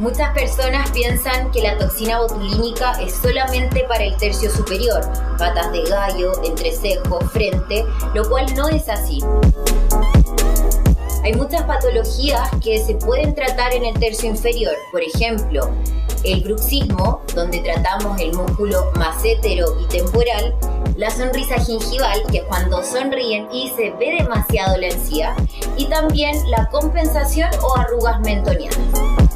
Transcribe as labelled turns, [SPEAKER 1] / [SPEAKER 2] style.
[SPEAKER 1] Muchas personas piensan que la toxina botulínica es solamente para el tercio superior, patas de gallo, entrecejo, frente, lo cual no es así. Hay muchas patologías que se pueden tratar en el tercio inferior, por ejemplo, el bruxismo, donde tratamos el músculo massétero y temporal, la sonrisa gingival, que es cuando sonríen y se ve demasiado la encía, y también la compensación o arrugas mentonianas.